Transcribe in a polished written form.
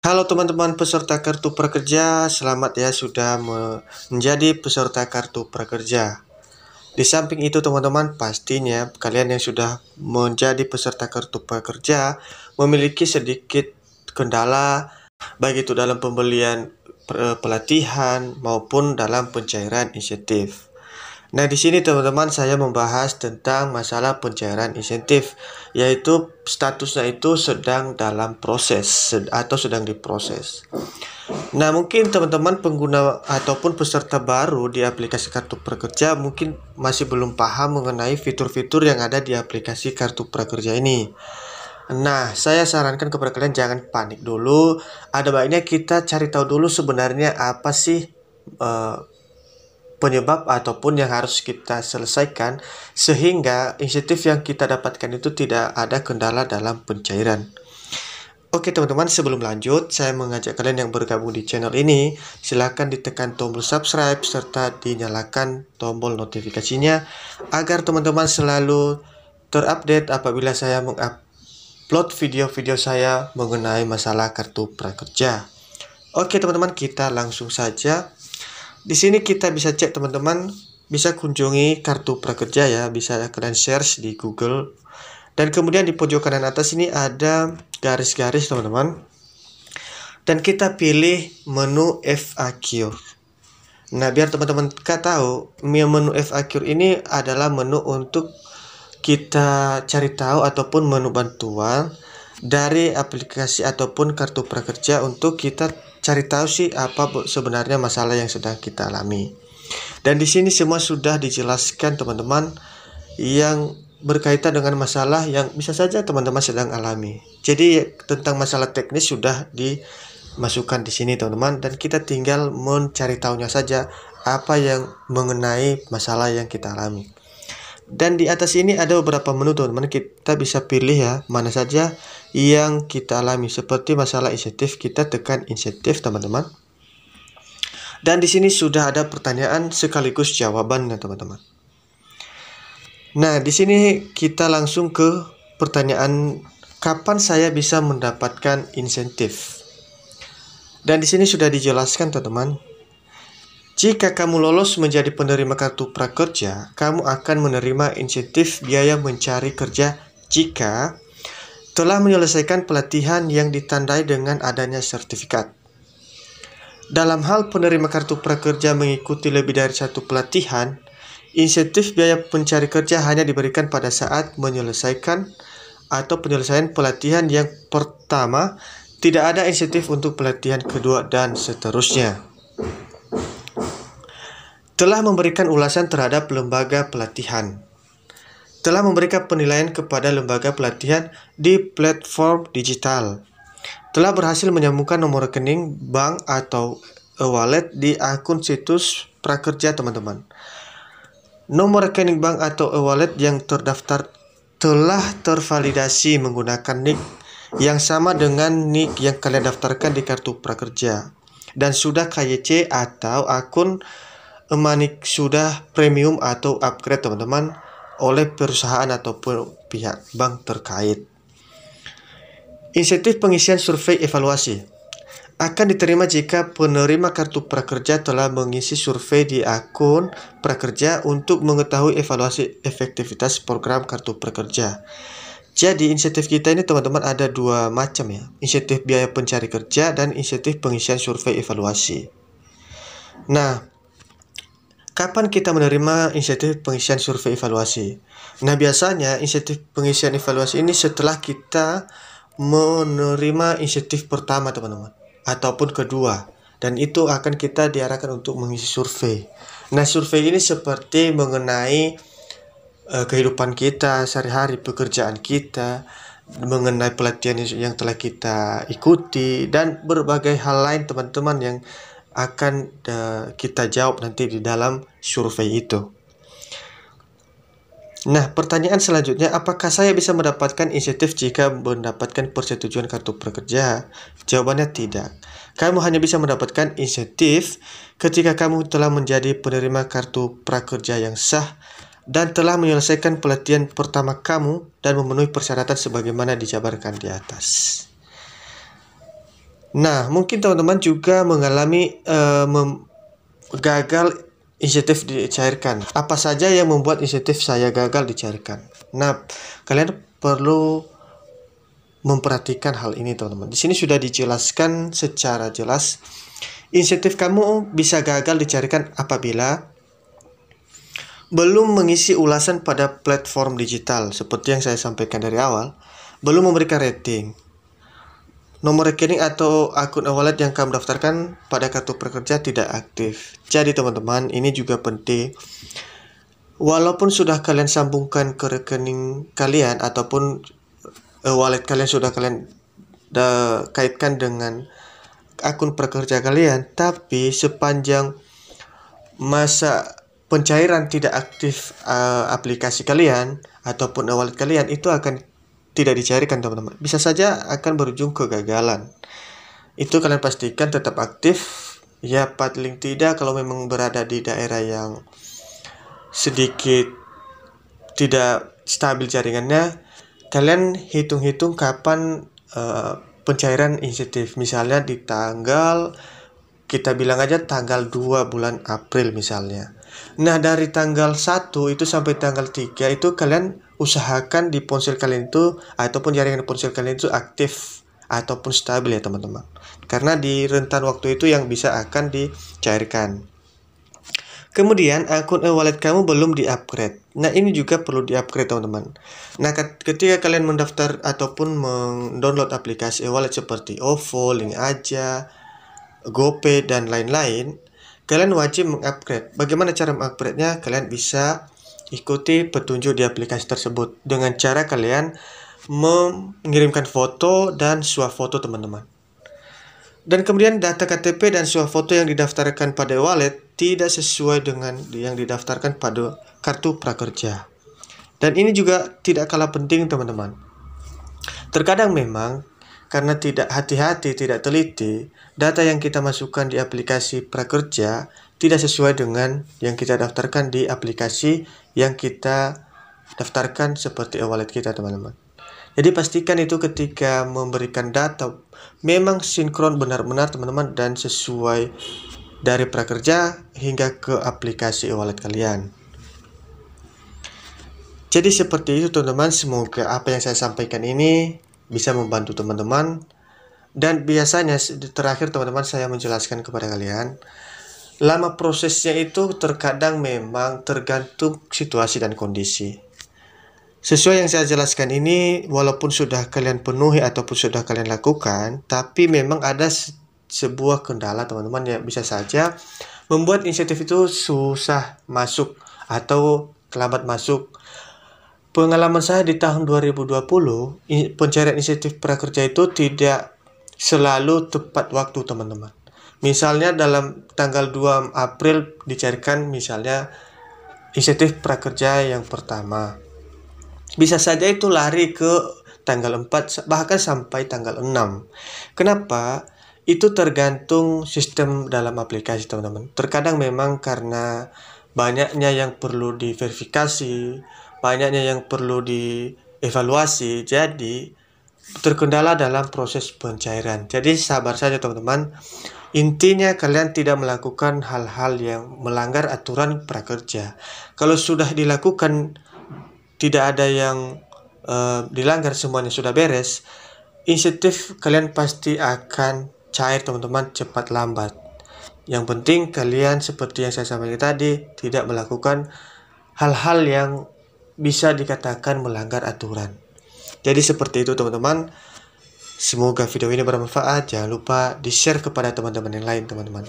Halo teman-teman peserta Kartu Prakerja, selamat ya sudah menjadi peserta Kartu Prakerja. Di samping itu teman-teman, pastinya kalian yang sudah menjadi peserta Kartu Prakerja memiliki sedikit kendala, baik itu dalam pembelian pelatihan maupun dalam pencairan insentif. Nah, di sini teman-teman saya membahas tentang masalah pencairan insentif, yaitu statusnya itu sedang dalam proses atau sedang diproses. Nah, mungkin teman-teman pengguna ataupun peserta baru di aplikasi Kartu Prakerja mungkin masih belum paham mengenai fitur-fitur yang ada di aplikasi Kartu Prakerja ini. Nah, saya sarankan kepada kalian jangan panik dulu. Ada baiknya kita cari tahu dulu sebenarnya apa sih penyebab ataupun yang harus kita selesaikan sehingga insentif yang kita dapatkan itu tidak ada kendala dalam pencairan. Oke teman-teman, sebelum lanjut saya mengajak kalian yang bergabung di channel ini, silahkan ditekan tombol subscribe serta dinyalakan tombol notifikasinya agar teman-teman selalu terupdate apabila saya mengupload video-video saya mengenai masalah Kartu Prakerja. Oke teman-teman, kita langsung saja. Di sini kita bisa cek teman-teman, bisa kunjungi Kartu Prakerja ya, bisa kalian search di Google. Dan kemudian di pojok kanan atas ini ada garis-garis teman-teman. Dan kita pilih menu FAQ. Nah, biar teman-teman tahu, menu FAQ ini adalah menu untuk kita cari tahu ataupun menu bantuan dari aplikasi ataupun Kartu Prakerja untuk kita cari tahu sih apa sebenarnya masalah yang sedang kita alami. Dan di sini semua sudah dijelaskan teman-teman yang berkaitan dengan masalah yang bisa saja teman-teman sedang alami. Jadi tentang masalah teknis sudah dimasukkan di sini teman-teman, dan kita tinggal mencari tahunya saja apa yang mengenai masalah yang kita alami. Dan di atas ini ada beberapa menu teman-teman, kita bisa pilih ya mana saja yang kita alami. Seperti masalah insentif, kita tekan insentif teman-teman. Dan di sini sudah ada pertanyaan sekaligus jawabannya teman-teman. Nah, di sini kita langsung ke pertanyaan kapan saya bisa mendapatkan insentif. Dan di sini sudah dijelaskan teman-teman. Jika kamu lolos menjadi penerima Kartu Prakerja, kamu akan menerima insentif biaya mencari kerja jika telah menyelesaikan pelatihan yang ditandai dengan adanya sertifikat. Dalam hal penerima Kartu Prakerja mengikuti lebih dari satu pelatihan, insentif biaya mencari kerja hanya diberikan pada saat menyelesaikan atau penyelesaian pelatihan yang pertama, tidak ada insentif untuk pelatihan kedua dan seterusnya. Telah memberikan ulasan terhadap lembaga pelatihan. Telah memberikan penilaian kepada lembaga pelatihan di platform digital. Telah berhasil menyambungkan nomor rekening bank atau e-wallet di akun situs prakerja teman-teman. Nomor rekening bank atau e-wallet yang terdaftar telah tervalidasi menggunakan NIK yang sama dengan NIK yang kalian daftarkan di Kartu Prakerja. Dan sudah KYC atau akun Manik sudah premium atau upgrade teman-teman oleh perusahaan ataupun pihak bank terkait. Insentif pengisian survei evaluasi akan diterima jika penerima Kartu Prakerja telah mengisi survei di akun Prakerja untuk mengetahui evaluasi efektivitas program Kartu Prakerja. Jadi insentif kita ini teman-teman ada dua macam ya, insentif biaya pencari kerja dan insentif pengisian survei evaluasi. Nah, kapan kita menerima insentif pengisian survei evaluasi? Nah, biasanya insentif pengisian evaluasi ini setelah kita menerima insentif pertama teman-teman, ataupun kedua. Dan itu akan kita diarahkan untuk mengisi survei. Nah, survei ini seperti mengenai kehidupan kita sehari-hari, pekerjaan kita, mengenai pelatihan yang telah kita ikuti, dan berbagai hal lain teman-teman yang akan kita jawab nanti di dalam survei itu. Nah, pertanyaan selanjutnya, apakah saya bisa mendapatkan insentif jika mendapatkan persetujuan Kartu Prakerja? Jawabannya tidak. Kamu hanya bisa mendapatkan insentif ketika kamu telah menjadi penerima Kartu Prakerja yang sah dan telah menyelesaikan pelatihan pertama kamu dan memenuhi persyaratan sebagaimana dijabarkan di atas. Nah, mungkin teman-teman juga mengalami gagal insentif dicairkan. Apa saja yang membuat insentif saya gagal dicairkan? Nah, kalian perlu memperhatikan hal ini, teman-teman. Di sini sudah dijelaskan secara jelas. Insentif kamu bisa gagal dicarikan apabila belum mengisi ulasan pada platform digital, seperti yang saya sampaikan dari awal, belum memberikan rating, nomor rekening atau akun e-wallet yang kamu daftarkan pada kartu prakerja tidak aktif. Jadi teman-teman, ini juga penting. Walaupun sudah kalian sambungkan ke rekening kalian ataupun wallet kalian sudah kalian kaitkan dengan akun prakerja kalian, tapi sepanjang masa pencairan tidak aktif aplikasi kalian ataupun wallet kalian, itu akan tidak dicairkan, teman-teman. Bisa saja akan berujung kegagalan. Itu kalian pastikan tetap aktif. Ya, paling tidak kalau memang berada di daerah yang sedikit tidak stabil jaringannya, kalian hitung-hitung kapan pencairan insentif. Misalnya di tanggal, kita bilang aja tanggal 2 bulan April misalnya. Nah, dari tanggal 1 itu sampai tanggal 3 itu kalian usahakan di ponsel kalian itu ataupun jaringan ponsel kalian itu aktif ataupun stabil ya, teman-teman. Karena di rentan waktu itu yang bisa akan dicairkan. Kemudian akun e-wallet kamu belum di-upgrade. Nah, ini juga perlu di-upgrade, teman-teman. Nah, ketika kalian mendaftar ataupun mendownload aplikasi e-wallet seperti OVO, Link Aja, GoPay, dan lain-lain, kalian wajib mengupgrade. Bagaimana cara mengupgrade-nya? Kalian bisa ikuti petunjuk di aplikasi tersebut dengan cara kalian mengirimkan foto dan swafoto, teman-teman. Dan kemudian data KTP dan swafoto yang didaftarkan pada wallet tidak sesuai dengan yang didaftarkan pada kartu prakerja. Dan ini juga tidak kalah penting, teman-teman. Terkadang memang karena tidak hati-hati, tidak teliti, data yang kita masukkan di aplikasi prakerja tidak sesuai dengan yang kita daftarkan di aplikasi yang kita daftarkan seperti e-wallet kita, teman-teman. Jadi pastikan itu ketika memberikan data memang sinkron benar-benar, teman-teman, dan sesuai dari prakerja hingga ke aplikasi e-wallet kalian. Jadi seperti itu, teman-teman. Semoga apa yang saya sampaikan ini bisa membantu teman-teman. Dan biasanya terakhir, teman-teman, saya menjelaskan kepada kalian, lama prosesnya itu terkadang memang tergantung situasi dan kondisi. Sesuai yang saya jelaskan ini, walaupun sudah kalian penuhi ataupun sudah kalian lakukan, tapi memang ada sebuah kendala, teman-teman, yang bisa saja membuat insentif itu susah masuk atau terlambat masuk. Pengalaman saya di tahun 2020, pencairan insentif prakerja itu tidak selalu tepat waktu, teman-teman. Misalnya dalam tanggal 2 April dicairkan misalnya insentif prakerja yang pertama. Bisa saja itu lari ke tanggal 4 bahkan sampai tanggal 6. Kenapa? Itu tergantung sistem dalam aplikasi, teman-teman. Terkadang memang karena banyaknya yang perlu diverifikasi, banyaknya yang perlu dievaluasi, jadi terkendala dalam proses pencairan. Jadi sabar saja, teman-teman. Intinya kalian tidak melakukan hal-hal yang melanggar aturan prakerja. Kalau sudah dilakukan tidak ada yang dilanggar, semuanya sudah beres, insentif kalian pasti akan cair, teman-teman, cepat lambat. Yang penting kalian seperti yang saya sampaikan tadi, tidak melakukan hal-hal yang bisa dikatakan melanggar aturan. Jadi seperti itu, teman-teman. Semoga video ini bermanfaat. Jangan lupa di-share kepada teman-teman yang lain, teman-teman.